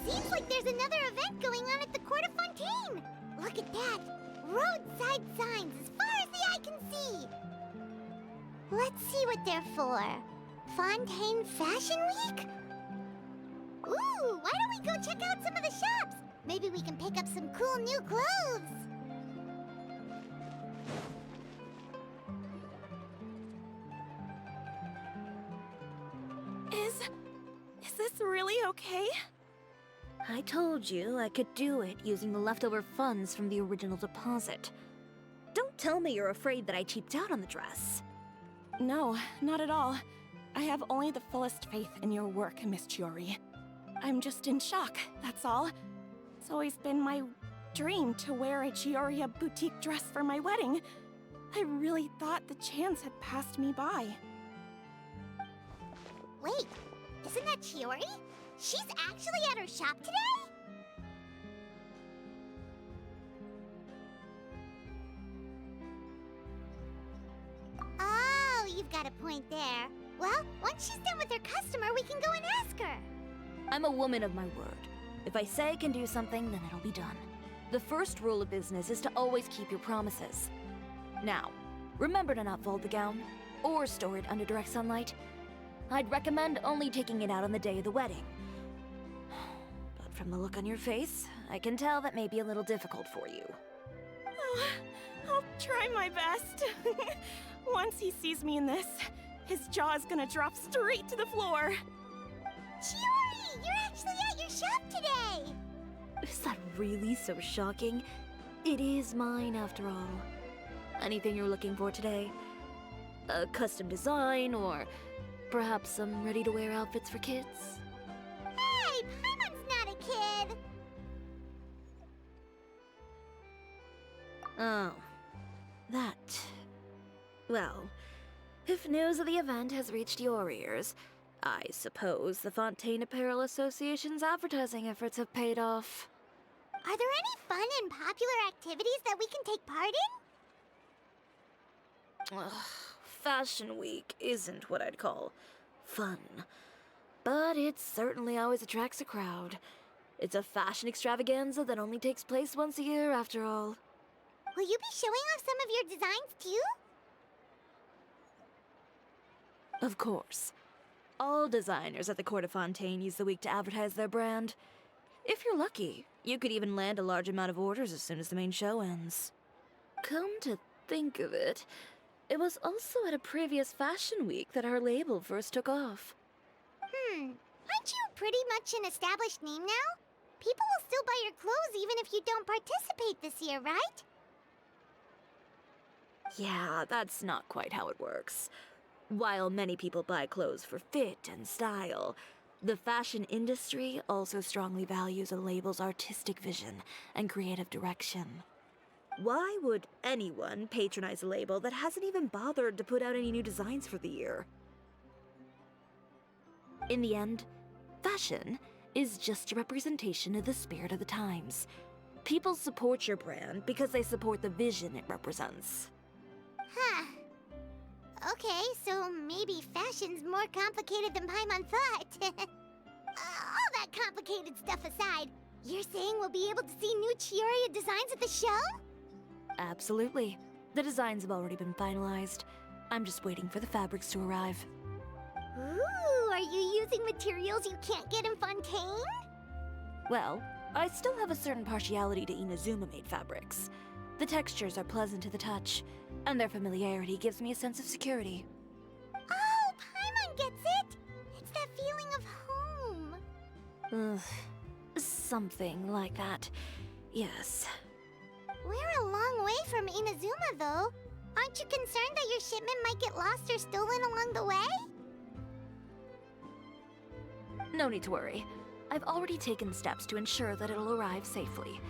Seems like there's another event going on at the Court of Fontaine. Look at that. Roadside signs as far as the eye can see. Let's see what they're for. Fontaine Fashion Week? Ooh, why don't we go check out some of the shops? Maybe we can pick up some cool new clothes. Is this really okay? I told you I could do it using the leftover funds from the original deposit. Don't tell me you're afraid that I cheaped out on the dress. No, not at all. I have only the fullest faith in your work, Miss Chiori. I'm just in shock, that's all. It's always been my dream to wear a Chiori boutique dress for my wedding. I really thought the chance had passed me by. Wait, isn't that Chiori? She's actually at her shop today? Oh, you've got a point there. Well, once she's done with her customer, we can go and ask her. I'm a woman of my word. If I say I can do something, then it'll be done. The first rule of business is to always keep your promises. Now, remember to not fold the gown, or store it under direct sunlight. I'd recommend only taking it out on the day of the wedding. But from the look on your face, I can tell that may be a little difficult for you. Oh, I'll try my best. Once he sees me in this, his jaw is gonna drop straight to the floor. Chiori, you're actually at your shop today! Is that really so shocking? It is mine, after all. Anything you're looking for today? A custom design, or perhaps some ready-to-wear outfits for kids? Hey, Paimon's not a kid! Oh. That. Well, if news of the event has reached your ears, I suppose the Fontaine Apparel Association's advertising efforts have paid off. Are there any fun and popular activities that we can take part in? Ugh, Fashion Week isn't what I'd call fun. But it certainly always attracts a crowd. It's a fashion extravaganza that only takes place once a year, after all. Will you be showing off some of your designs, too? Of course. All designers at the Court of Fontaine use the week to advertise their brand. If you're lucky, you could even land a large amount of orders as soon as the main show ends. Come to think of it, it was also at a previous fashion week that our label first took off. Aren't you pretty much an established name now? People will still buy your clothes even if you don't participate this year, right? Yeah, that's not quite how it works. While many people buy clothes for fit and style, the fashion industry also strongly values a label's artistic vision and creative direction. Why would anyone patronize a label that hasn't even bothered to put out any new designs for the year? In the end, fashion is just a representation of the spirit of the times. People support your brand because they support the vision it represents. Huh. Okay, so maybe fashion's more complicated than Paimon thought. All that complicated stuff aside, you're saying we'll be able to see new Chiori designs at the show? Absolutely. The designs have already been finalized. I'm just waiting for the fabrics to arrive. Ooh, are you using materials you can't get in Fontaine? Well, I still have a certain partiality to Inazuma-made fabrics. The textures are pleasant to the touch, and their familiarity gives me a sense of security. Oh, Paimon gets it! It's that feeling of home. Ugh, something like that. Yes. We're a long way from Inazuma, though. Aren't you concerned that your shipment might get lost or stolen along the way? No need to worry. I've already taken steps to ensure that it'll arrive safely.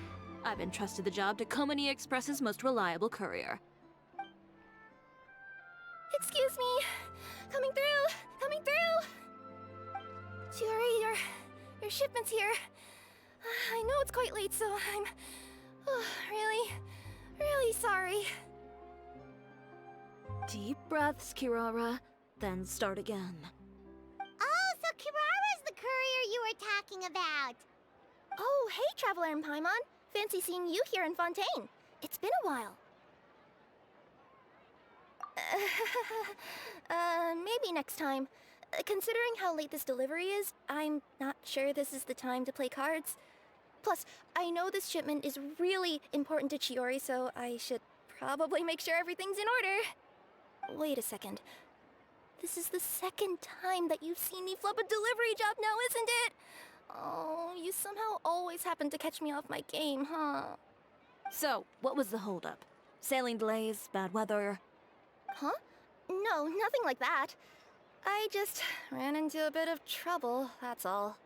I've entrusted the job to Komani Express's most reliable courier. Excuse me! Coming through! Coming through! Chiori, your shipment's here. I know it's quite late, so I'm really sorry. Deep breaths, Kirara, then start again. Oh, so Kirara's the courier you were talking about. Oh, hey, Traveler and Paimon. Fancy seeing you here in Fontaine. It's been a while. Maybe next time. Considering how late this delivery is, I'm not sure this is the time to play cards. Plus, I know this shipment is really important to Chiori, so I should probably make sure everything's in order. Wait a second. This is the second time that you've seen me flub a delivery job now, isn't it? Oh, you somehow always happen to catch me off my game, huh? So, what was the holdup? Sailing delays, bad weather? Huh? No, nothing like that. I just ran into a bit of trouble, that's all.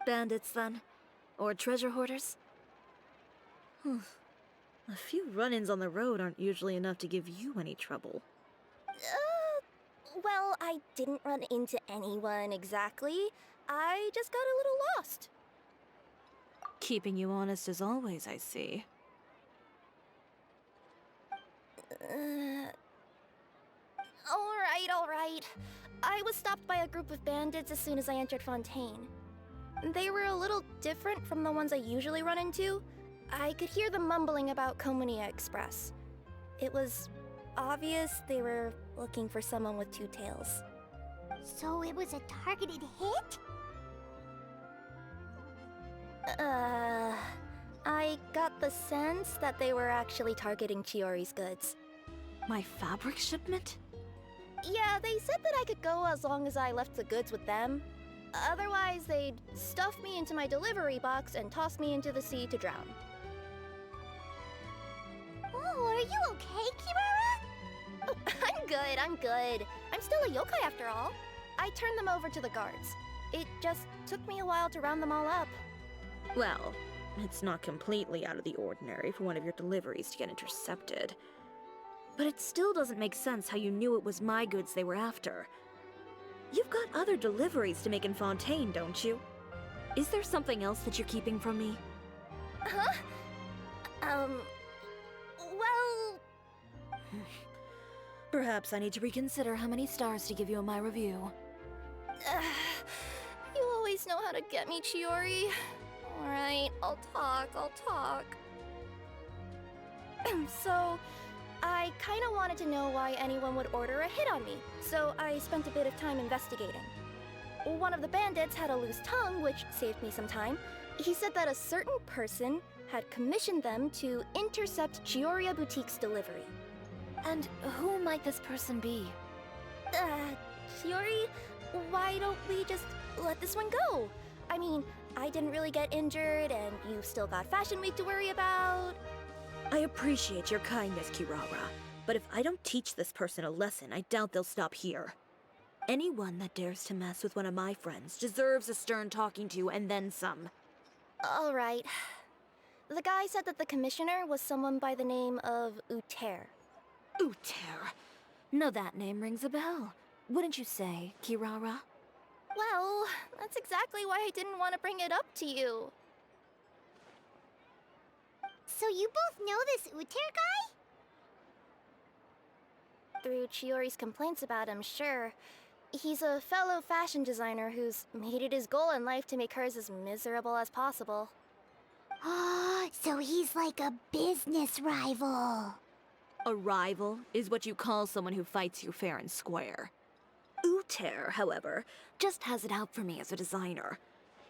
Bandits, then? Or treasure hoarders? A few run-ins on the road aren't usually enough to give you any trouble. Well, I didn't run into anyone exactly. I just got a little lost. Keeping you honest as always, I see. All right. I was stopped by a group of bandits as soon as I entered Fontaine. They were a little different from the ones I usually run into. I could hear them mumbling about Komunia Express. It was obvious they were looking for someone with two tails. So it was a targeted hit? I got the sense that they were actually targeting Chiori's goods. My fabric shipment? Yeah, they said that I could go as long as I left the goods with them. Otherwise, they'd stuff me into my delivery box and toss me into the sea to drown. Oh, are you okay, Kirara? Oh, I'm good. I'm still a yokai after all. I turned them over to the guards. It just took me a while to round them all up. Well, it's not completely out of the ordinary for one of your deliveries to get intercepted. But it still doesn't make sense how you knew it was my goods they were after. You've got other deliveries to make in Fontaine, don't you? Is there something else that you're keeping from me? Huh? Well... Perhaps I need to reconsider how many stars to give you in my review. You always know how to get me, Chiori. Alright, I'll talk. So, I kinda wanted to know why anyone would order a hit on me, so I spent a bit of time investigating. One of the bandits had a loose tongue, which saved me some time. He said that a certain person had commissioned them to intercept Chiori Boutique's delivery. And who might this person be? Chiori, why don't we just let this one go? I mean, I didn't really get injured, and you've still got Fashion Week to worry about. I appreciate your kindness, Kirara, but if I don't teach this person a lesson, I doubt they'll stop here. Anyone that dares to mess with one of my friends deserves a stern talking to and then some. All right. The guy said that the commissioner was someone by the name of Uter. Uter. Now that name rings a bell. Wouldn't you say, Kirara? Well, that's exactly why I didn't want to bring it up to you. So you both know this Uter guy? Through Chiori's complaints about him, sure. He's a fellow fashion designer who's made it his goal in life to make hers as miserable as possible. Oh, so he's like a business rival. A rival is what you call someone who fights you fair and square. Uter, however, just has it out for me as a designer.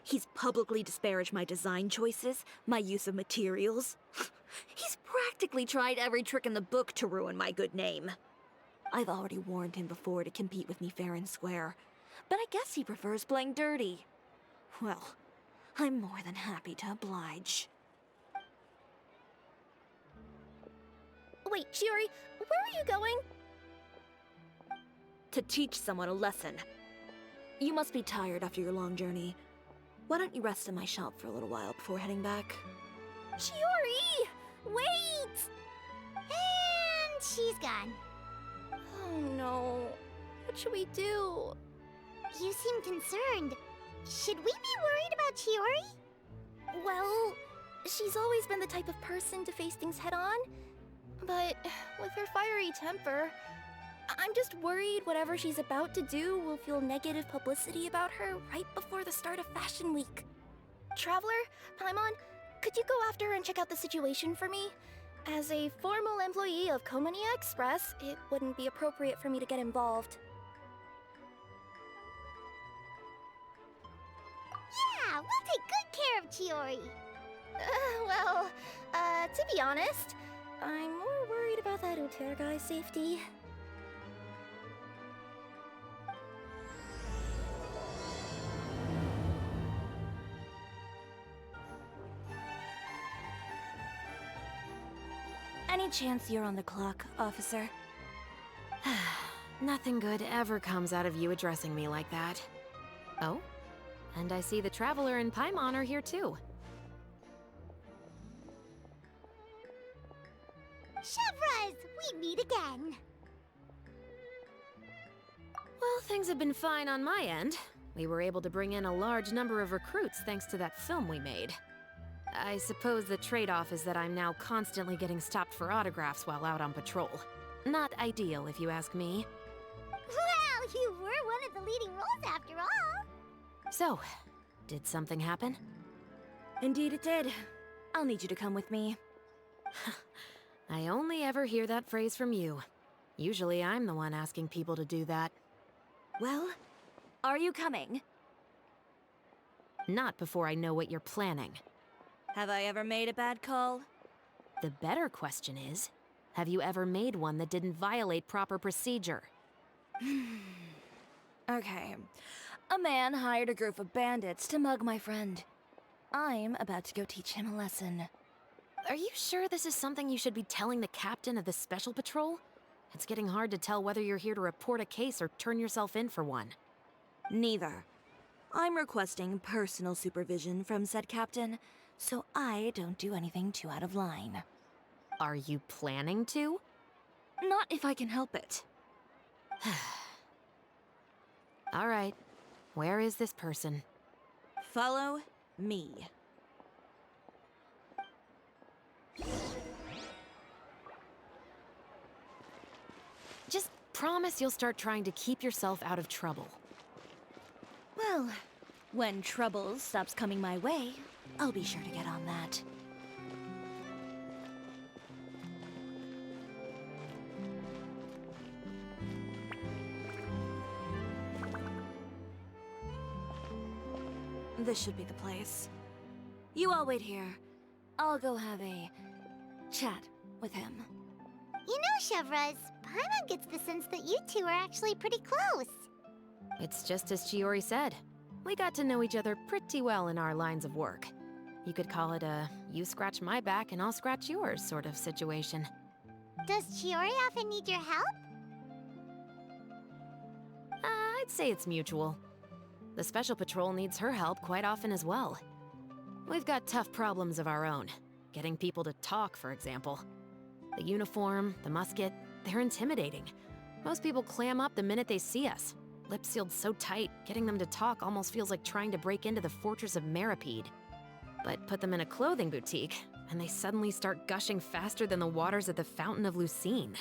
He's publicly disparaged my design choices, my use of materials. He's practically tried every trick in the book to ruin my good name. I've already warned him before to compete with me fair and square, but I guess he prefers playing dirty. Well, I'm more than happy to oblige. Wait, Chiori, where are you going? To teach someone a lesson. You must be tired after your long journey. Why don't you rest in my shop for a little while before heading back? Chiori! Wait! And she's gone. Oh no. What should we do? You seem concerned. Should we be worried about Chiori? Well, she's always been the type of person to face things head on. But with her fiery temper, I'm just worried whatever she's about to do will feel negative publicity about her right before the start of Fashion Week. Traveler, Paimon, could you go after her and check out the situation for me? As a formal employee of Komania Express, it wouldn't be appropriate for me to get involved. Yeah, we'll take good care of Chiori. To be honest, I'm more worried about that Uter guy's safety. Any chance you're on the clock, officer? Nothing good ever comes out of you addressing me like that. Oh? And I see the Traveler and Paimon are here too. Chevras, we meet again. Well, things have been fine on my end. We were able to bring in a large number of recruits thanks to that film we made. I suppose the trade-off is that I'm now constantly getting stopped for autographs while out on patrol. Not ideal, if you ask me. Well, you were one of the leading roles after all. So, did something happen? Indeed it did. I'll need you to come with me. I only ever hear that phrase from you. Usually I'm the one asking people to do that. Well, are you coming? Not before I know what you're planning. Have I ever made a bad call? The better question is, have you ever made one that didn't violate proper procedure? Okay. A man hired a group of bandits to mug my friend. I'm about to go teach him a lesson. Are you sure this is something you should be telling the captain of the Special Patrol? It's getting hard to tell whether you're here to report a case or turn yourself in for one. Neither. I'm requesting personal supervision from said captain, so I don't do anything too out of line. Are you planning to? Not if I can help it. All right. Where is this person? Follow me. Just promise you'll start trying to keep yourself out of trouble. Well, when trouble stops coming my way, I'll be sure to get on that. This should be the place. You all wait here. I'll go have a chat with him. You know, Chevras, Paimon gets the sense that you two are actually pretty close. It's just as Chiori said. We got to know each other pretty well in our lines of work. You could call it a you scratch my back and I'll scratch yours sort of situation. Does Chiori often need your help? I'd say it's mutual. The Special Patrol needs her help quite often as well. We've got tough problems of our own. Getting people to talk, for example. The uniform, the musket, they're intimidating. Most people clam up the minute they see us. Lips sealed so tight, getting them to talk almost feels like trying to break into the fortress of Meripede. But put them in a clothing boutique, and they suddenly start gushing faster than the waters at the Fountain of Lucine.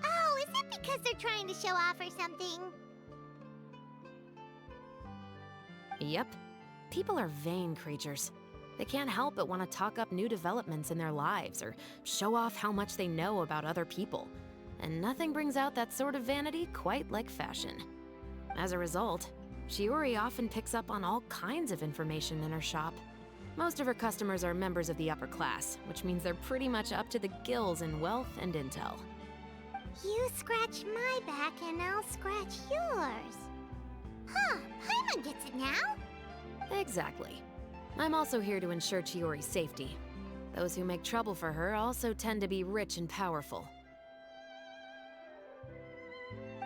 Oh, is it because they're trying to show off or something? Yep. People are vain creatures. They can't help but want to talk up new developments in their lives or show off how much they know about other people. And nothing brings out that sort of vanity quite like fashion. As a result, Chiori often picks up on all kinds of information in her shop. Most of her customers are members of the upper class, which means they're pretty much up to the gills in wealth and intel. You scratch my back and I'll scratch yours. Huh, Paimon gets it now. Exactly. I'm also here to ensure Chiori's safety. Those who make trouble for her also tend to be rich and powerful.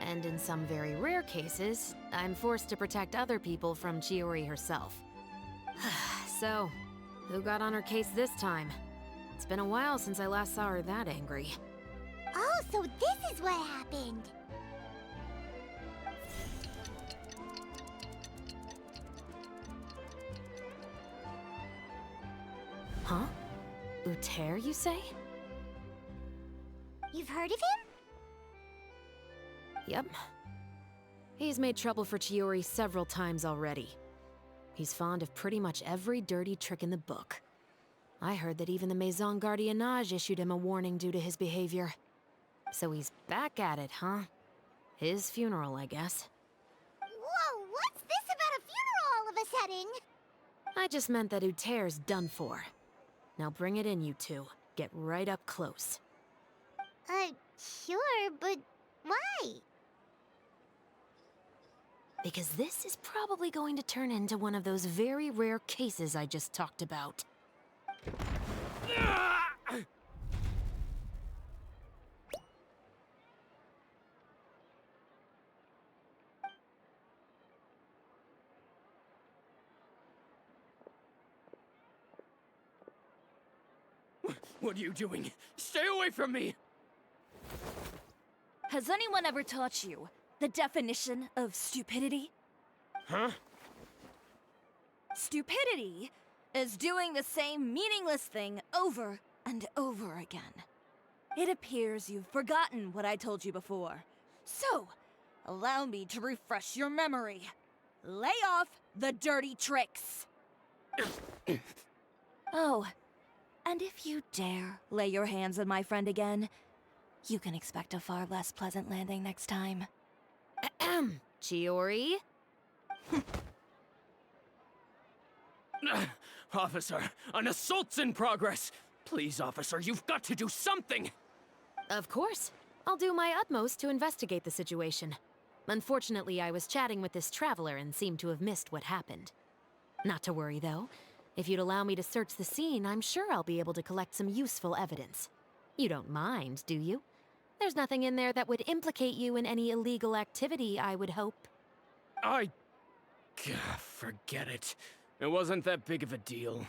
And in some very rare cases, I'm forced to protect other people from Chiori herself. So, who got on her case this time? It's been a while since I last saw her that angry. Oh, so this is what happened. Huh? Uter, you say? You've heard of him? Yep. He's made trouble for Chiori several times already. He's fond of pretty much every dirty trick in the book. I heard that even the Maison Gardiennage issued him a warning due to his behavior. So he's back at it, huh? His funeral, I guess. Whoa, what's this about a funeral all of a sudden? I just meant that Uter's done for. Now bring it in, you two. Get right up close. Sure, but why? Because this is probably going to turn into one of those very rare cases I just talked about. What are you doing? Stay away from me! Has anyone ever taught you the definition of stupidity? Huh? Stupidity is doing the same meaningless thing over and over again. It appears you've forgotten what I told you before. So, allow me to refresh your memory. Lay off the dirty tricks. Oh, and if you dare lay your hands on my friend again, you can expect a far less pleasant landing next time. Ahem. Chiori? Officer, an assault's in progress! Please, officer, you've got to do something! Of course. I'll do my utmost to investigate the situation. Unfortunately, I was chatting with this traveler and seemed to have missed what happened. Not to worry, though. If you'd allow me to search the scene, I'm sure I'll be able to collect some useful evidence. You don't mind, do you? There's nothing in there that would implicate you in any illegal activity, I would hope. Forget it. It wasn't that big of a deal.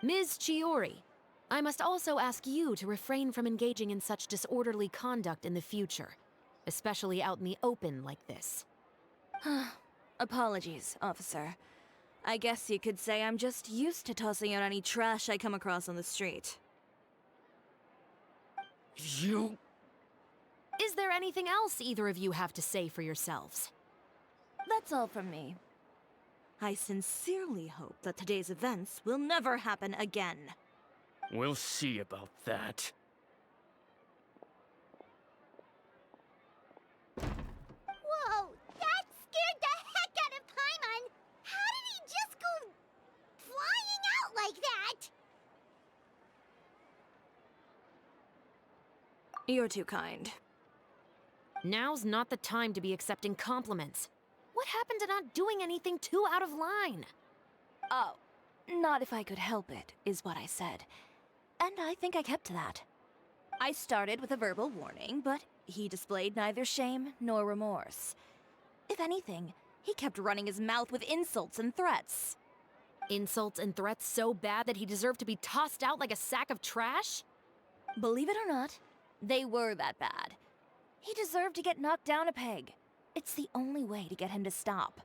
Ms. Chiori, I must also ask you to refrain from engaging in such disorderly conduct in the future, especially out in the open like this. Apologies, officer. I guess you could say I'm just used to tossing out any trash I come across on the street. You... Is there anything else either of you have to say for yourselves? That's all from me. I sincerely hope that today's events will never happen again. We'll see about that. Whoa, that scared the heck out of Paimon! How did he just go flying out like that? You're too kind. Now's not the time to be accepting compliments. What happened to not doing anything too out of line? Oh, not if I could help it, is what I said. And I think I kept to that. I started with a verbal warning, but he displayed neither shame nor remorse. If anything, he kept running his mouth with insults and threats. Insults and threats so bad that he deserved to be tossed out like a sack of trash? Believe it or not, they were that bad. He deserved to get knocked down a peg. It's the only way to get him to stop.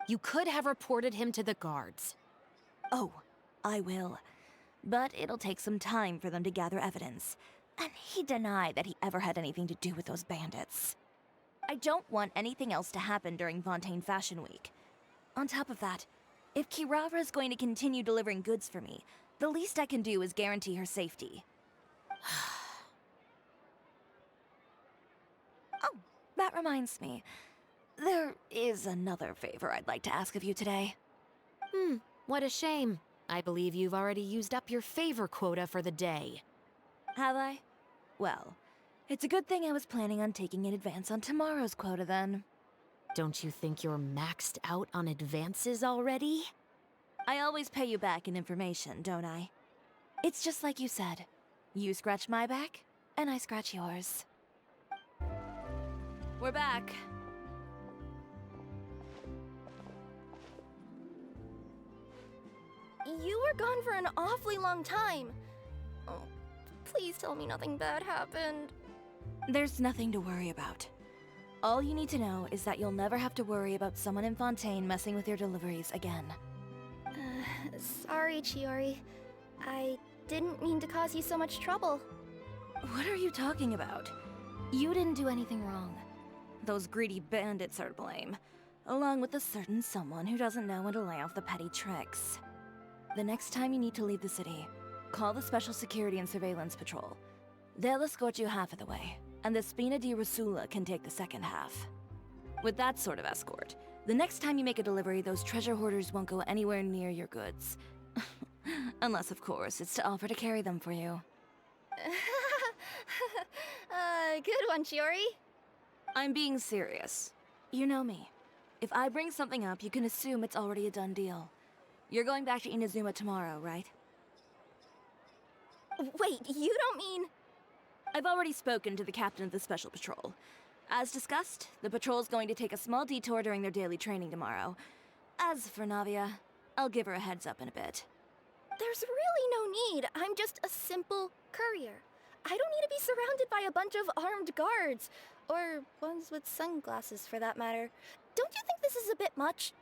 You could have reported him to the guards. Oh, I will. But it'll take some time for them to gather evidence. And he denied that he ever had anything to do with those bandits. I don't want anything else to happen during Fontaine Fashion Week. On top of that, if Kirara is going to continue delivering goods for me, the least I can do is guarantee her safety. Oh, that reminds me. There is another favor I'd like to ask of you today. What a shame. I believe you've already used up your favor quota for the day. Have I? Well, it's a good thing I was planning on taking an advance on tomorrow's quota then. Don't you think you're maxed out on advances already? I always pay you back in information, don't I? It's just like you said. You scratch my back, and I scratch yours. We're back. You were gone for an awfully long time. Oh, please tell me nothing bad happened. There's nothing to worry about. All you need to know is that you'll never have to worry about someone in Fontaine messing with your deliveries again. Sorry, Chiori. I didn't mean to cause you so much trouble. What are you talking about? You didn't do anything wrong. Those greedy bandits are to blame. along with a certain someone who doesn't know when to lay off the petty tricks. The next time you need to leave the city, call the Special Security and Surveillance Patrol. They'll escort you half of the way, and the Spina di Rusula can take the second half. With that sort of escort, the next time you make a delivery, those treasure hoarders won't go anywhere near your goods. Unless, of course, it's to offer to carry them for you. Good one, Chiori. I'm being serious. You know me. If I bring something up, you can assume it's already a done deal. You're going back to Inazuma tomorrow, right? Wait, you don't mean... I've already spoken to the captain of the Special Patrol. As discussed, the patrol's going to take a small detour during their daily training tomorrow. As for Navia, I'll give her a heads up in a bit. There's really no need. I'm just a simple courier. I don't need to be surrounded by a bunch of armed guards. Or ones with sunglasses, for that matter. Don't you think this is a bit much?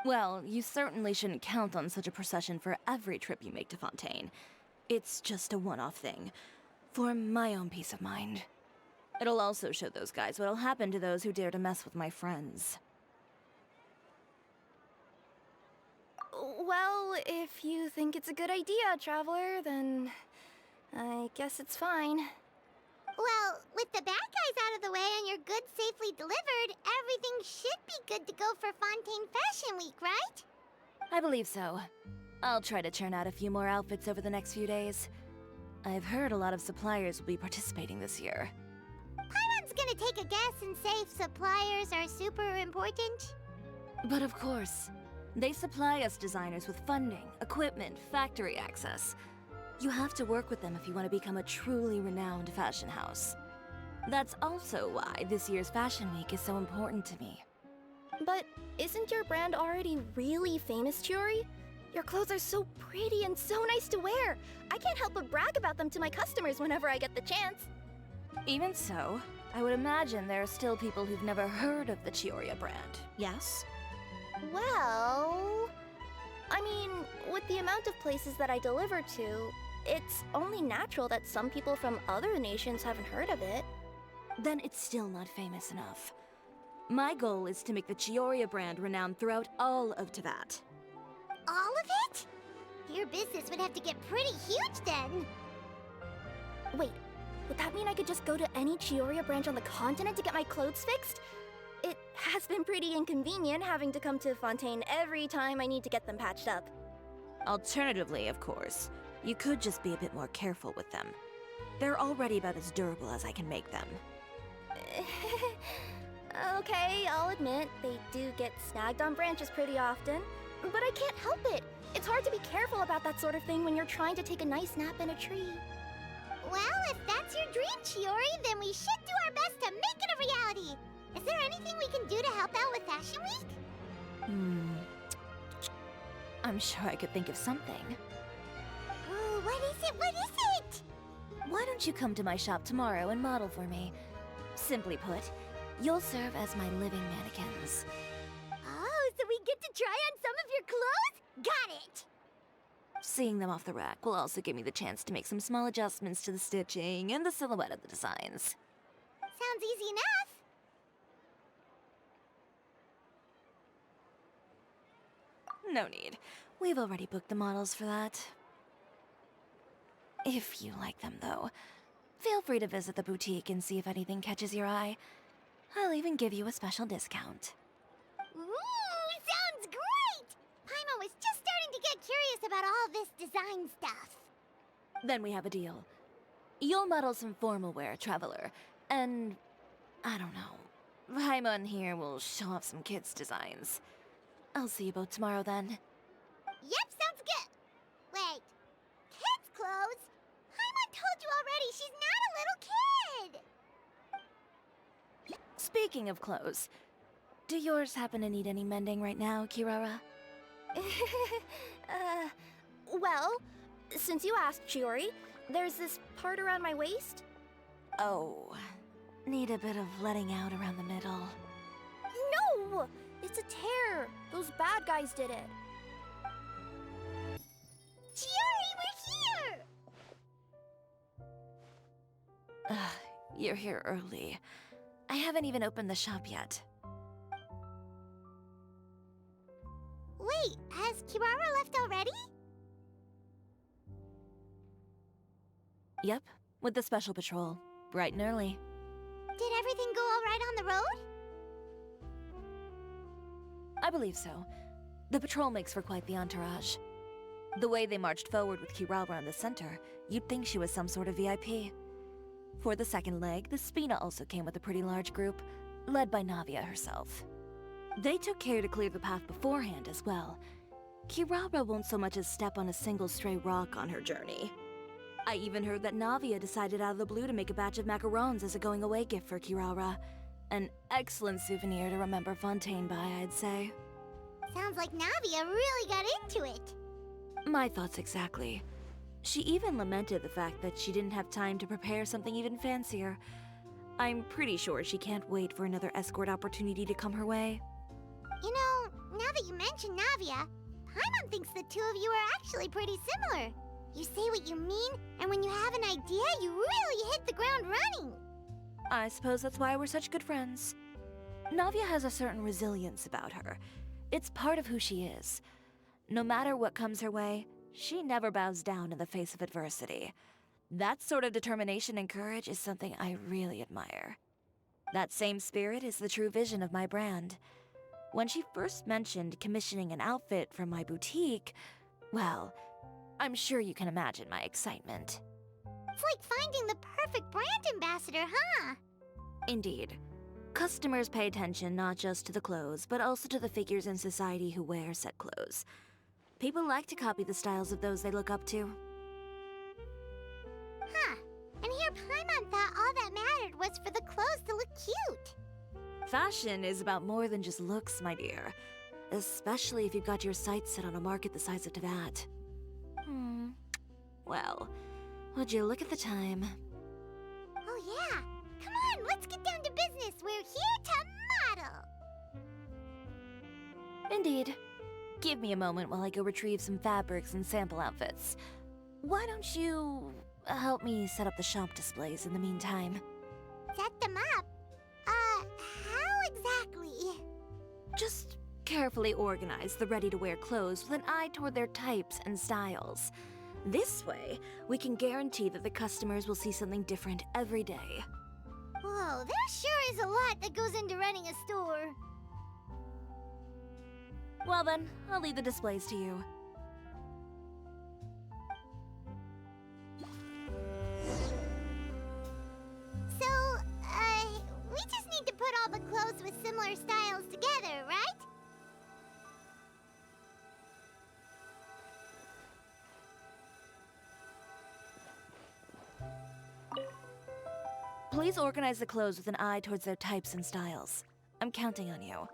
Well, you certainly shouldn't count on such a procession for every trip you make to Fontaine. It's just a one-off thing, for my own peace of mind. It'll also show those guys what'll happen to those who dare to mess with my friends. Well, if you think it's a good idea, Traveler, then I guess it's fine. Well, with the bad guys out of the way and your goods safely delivered, everything should be good to go for Fontaine Fashion Week, right? I believe so. I'll try to churn out a few more outfits over the next few days. I've heard a lot of suppliers will be participating this year. Paimon's gonna take a guess and say suppliers are super important. But of course, they supply us designers with funding, equipment, factory access. You have to work with them if you want to become a truly renowned fashion house. That's also why this year's Fashion Week is so important to me. But isn't your brand already really famous, Chiori? Your clothes are so pretty and so nice to wear. I can't help but brag about them to my customers whenever I get the chance. Even so, I would imagine there are still people who've never heard of the Chiori brand, yes? Well... I mean, with the amount of places that I deliver to, it's only natural that some people from other nations haven't heard of it. Then it's still not famous enough. My goal is to make the Chiori brand renowned throughout all of Teyvat. All of it? Your business would have to get pretty huge then. Wait, would that mean I could just go to any Chiori branch on the continent to get my clothes fixed? It has been pretty inconvenient having to come to Fontaine every time I need to get them patched up. Alternatively, of course, you could just be a bit more careful with them. They're already about as durable as I can make them. Okay, I'll admit, they do get snagged on branches pretty often, but I can't help it. It's hard to be careful about that sort of thing when you're trying to take a nice nap in a tree. Well, if that's your dream, Chiori, then we should do our best to make it a reality. Is there anything we can do to help out with Fashion Week? I'm sure I could think of something. Oh, what is it? What is it? Why don't you come to my shop tomorrow and model for me? Simply put, you'll serve as my living mannequins. Oh, so we get to try on some of your clothes? Got it! Seeing them off the rack will also give me the chance to make some small adjustments to the stitching and the silhouette of the designs. Sounds easy enough. No need. We've already booked the models for that. If you like them, though, feel free to visit the boutique and see if anything catches your eye. I'll even give you a special discount. Ooh, sounds great! Paimon was just starting to get curious about all this design stuff. Then we have a deal. You'll model some formal wear, Traveler, and... I don't know. Paimon here will show off some kids' designs. I'll see you both tomorrow, then. Yep, sounds good. Wait, kids' clothes? Paimon told you already she's not a little kid! Speaking of clothes, do yours happen to need any mending right now, Kirara? Well, since you asked, Chiori, there's this part around my waist. Oh, need a bit of letting out around the middle. No! It's a tear. Those bad guys did it. Chiori, we're here! You're here early. I haven't even opened the shop yet. Kirara left already? Yep, with the special patrol. Bright and early. Did everything go all right on the road? I believe so. The patrol makes for quite the entourage. The way they marched forward with Kirara in the center, you'd think she was some sort of VIP. For the second leg, the Spina also came with a pretty large group, led by Navia herself. They took care to clear the path beforehand as well. Kirara won't so much as step on a single stray rock on her journey. I even heard that Navia decided out of the blue to make a batch of macarons as a going-away gift for Kirara. An excellent souvenir to remember Fontaine by, I'd say. Sounds like Navia really got into it. My thoughts exactly. She even lamented the fact that she didn't have time to prepare something even fancier. I'm pretty sure she can't wait for another escort opportunity to come her way. You know, now that you mention Navia, Paimon thinks the two of you are actually pretty similar. You say what you mean, and when you have an idea, you really hit the ground running. I suppose that's why we're such good friends. Navia has a certain resilience about her. It's part of who she is. No matter what comes her way, she never bows down in the face of adversity. That sort of determination and courage is something I really admire. That same spirit is the true vision of my brand. When she first mentioned commissioning an outfit for my boutique, well, I'm sure you can imagine my excitement. It's like finding the perfect brand ambassador, huh? Indeed. Customers pay attention not just to the clothes, but also to the figures in society who wear said clothes. People like to copy the styles of those they look up to. Huh. And here Paimon thought all that mattered was for the clothes to look cute. Fashion is about more than just looks, my dear. Especially if you've got your sights set on a market the size of Teyvat. Well, would you look at the time? Oh yeah. Come on, let's get down to business. We're here to model. Indeed. Give me a moment while I go retrieve some fabrics and sample outfits. Why don't you help me set up the shop displays in the meantime? Set them up? How exactly? Just carefully organize the ready-to-wear clothes with an eye toward their types and styles. This way, we can guarantee that the customers will see something different every day. Whoa, there sure is a lot that goes into running a store. Well then, I'll leave the displays to you. So, we just need to put all the clothes with similar styles together, right? Please organize the clothes with an eye towards their types and styles. I'm counting on you.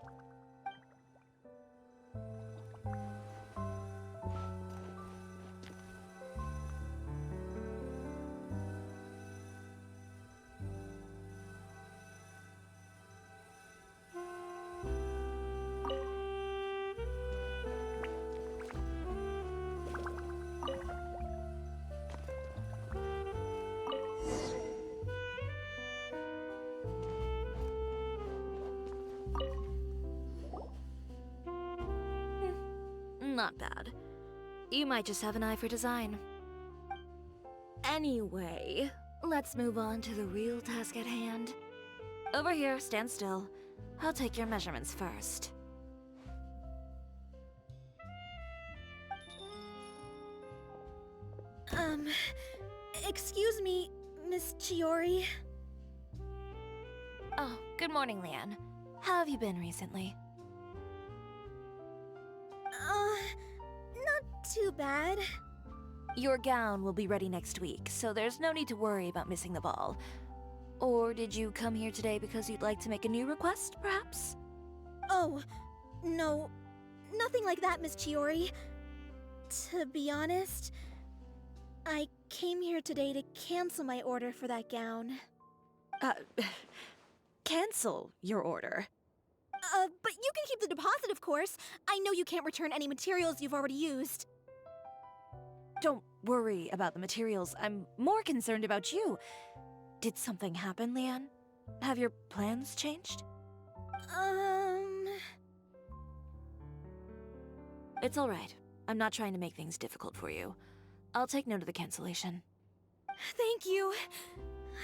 Not bad. You might just have an eye for design. Anyway, let's move on to the real task at hand. Over here, stand still. I'll take your measurements first. Excuse me, Miss Chiori. Oh, good morning, Leanne. How have you been recently? Not too bad. Your gown will be ready next week, so there's no need to worry about missing the ball. Or did you come here today because you'd like to make a new request, perhaps? Oh, no. Nothing like that, Miss Chiori. To be honest, I came here today to cancel my order for that gown. Cancel your order. But you can keep the deposit, of course. I know you can't return any materials you've already used. Don't worry about the materials. I'm more concerned about you. Did something happen, Leanne? Have your plans changed? Um... It's all right. I'm not trying to make things difficult for you. I'll take note of the cancellation. Thank you.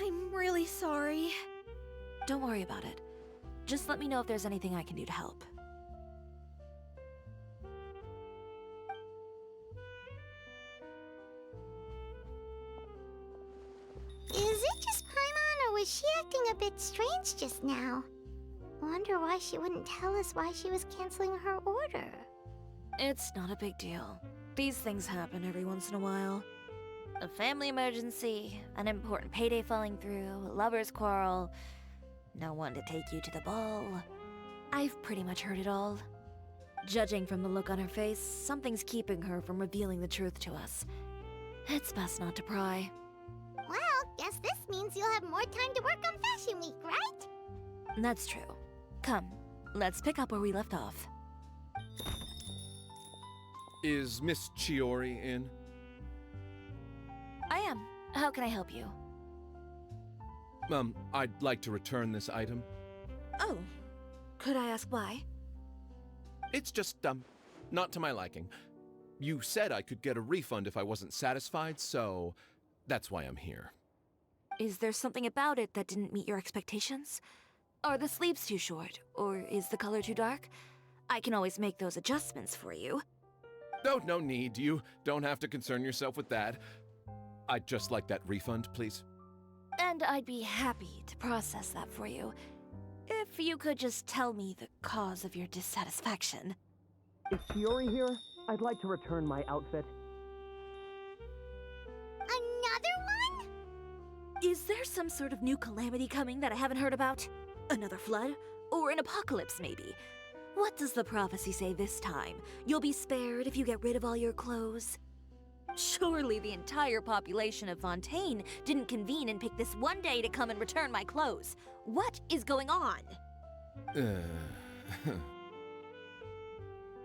I'm really sorry. Don't worry about it. Just let me know if there's anything I can do to help. Is it just Paimon, or was she acting a bit strange just now? Wonder why she wouldn't tell us why she was canceling her order. It's not a big deal. These things happen every once in a while. A family emergency, an important payday falling through, a lover's quarrel, no one to take you to the ball. I've pretty much heard it all. Judging from the look on her face, something's keeping her from revealing the truth to us. It's best not to pry. Well, guess this means you'll have more time to work on Fashion Week, right? That's true. Come, let's pick up where we left off. Is Miss Chiori in? I am. How can I help you? I'd like to return this item. Oh. Could I ask why? It's just, not to my liking. You said I could get a refund if I wasn't satisfied, so that's why I'm here. Is there something about it that didn't meet your expectations? Are the sleeves too short? Or is the color too dark? I can always make those adjustments for you. Oh, no need. You don't have to concern yourself with that. I'd just like that refund, please. And I'd be happy to process that for you. If you could just tell me the cause of your dissatisfaction. Is Chiori here? I'd like to return my outfit. Another one? Is there some sort of new calamity coming that I haven't heard about? Another flood? Or an apocalypse, maybe? What does the prophecy say this time? You'll be spared if you get rid of all your clothes? Surely the entire population of Fontaine didn't convene and pick this one day to come and return my clothes. What is going on?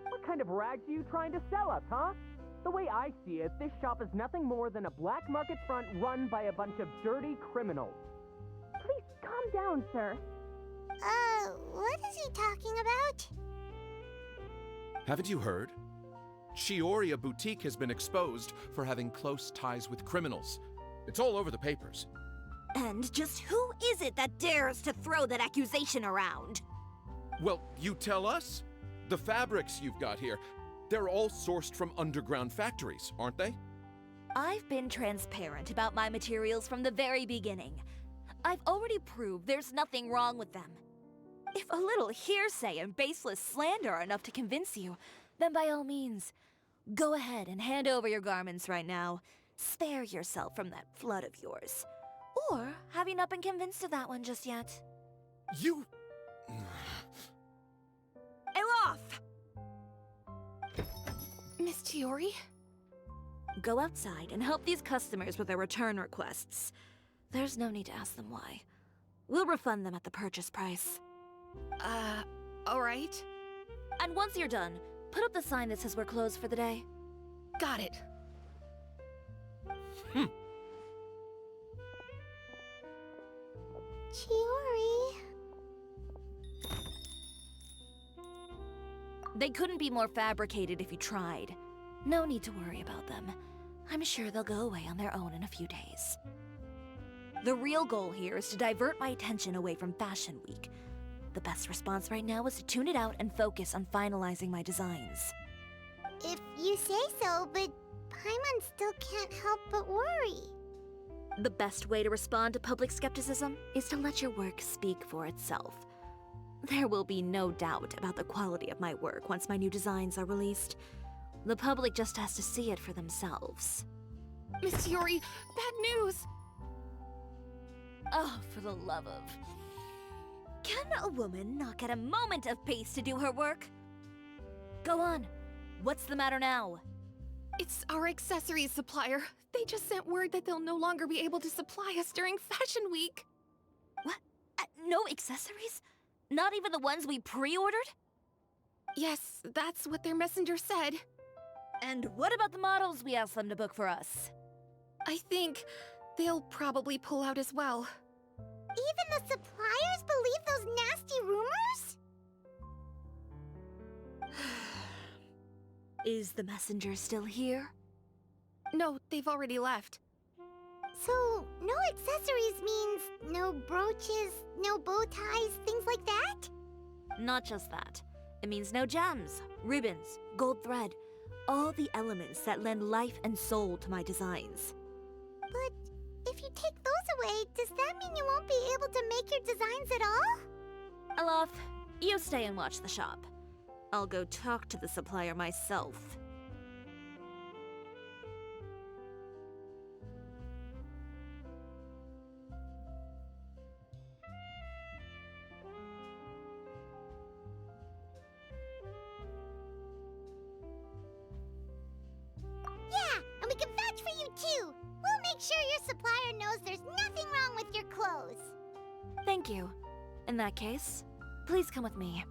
What kind of rags are you trying to sell us, huh? The way I see it, this shop is nothing more than a black market front run by a bunch of dirty criminals. Please calm down, sir. What is he talking about? Haven't you heard? Chiori, a boutique, has been exposed for having close ties with criminals. It's all over the papers. And just who is it that dares to throw that accusation around? Well, you tell us. The fabrics you've got here, they're all sourced from underground factories, aren't they? I've been transparent about my materials from the very beginning. I've already proved there's nothing wrong with them. If a little hearsay and baseless slander are enough to convince you, then by all means, go ahead and hand over your garments right now. Spare yourself from that flood of yours. Or have you not been convinced of that one just yet? You... Elof! Miss Chiori? Go outside and help these customers with their return requests. There's no need to ask them why. We'll refund them at the purchase price. Alright. And once you're done, put up the sign that says we're closed for the day. Got it. Chiori. They couldn't be more fabricated if you tried. No need to worry about them. I'm sure they'll go away on their own in a few days. The real goal here is to divert my attention away from Fashion Week. The best response right now is to tune it out and focus on finalizing my designs. If you say so, but Paimon still can't help but worry. The best way to respond to public skepticism is to let your work speak for itself. There will be no doubt about the quality of my work once my new designs are released. The public just has to see it for themselves. Miss Chiori, bad news! Oh, for the love of... Can a woman not get a moment of peace to do her work? Go on. What's the matter now? It's our accessories supplier. They just sent word that they'll no longer be able to supply us during Fashion Week. What? No accessories? Not even the ones we pre-ordered? Yes, that's what their messenger said. And what about the models we asked them to book for us? I think they'll probably pull out as well. Even the suppliers believe those nasty rumors? Is the messenger still here? No, they've already left. So, no accessories means no brooches, no bow ties, things like that? Not just that. It means no gems, ribbons, gold thread, all the elements that lend life and soul to my designs. But if you take those away, does that mean you won't be able to make your designs at all? Alof, you stay and watch the shop. I'll go talk to the supplier myself. Yeah, and we can vouch for you too. We'll make sure your supplier knows there's nothing wrong with your clothes. Thank you. In that case, please come with me.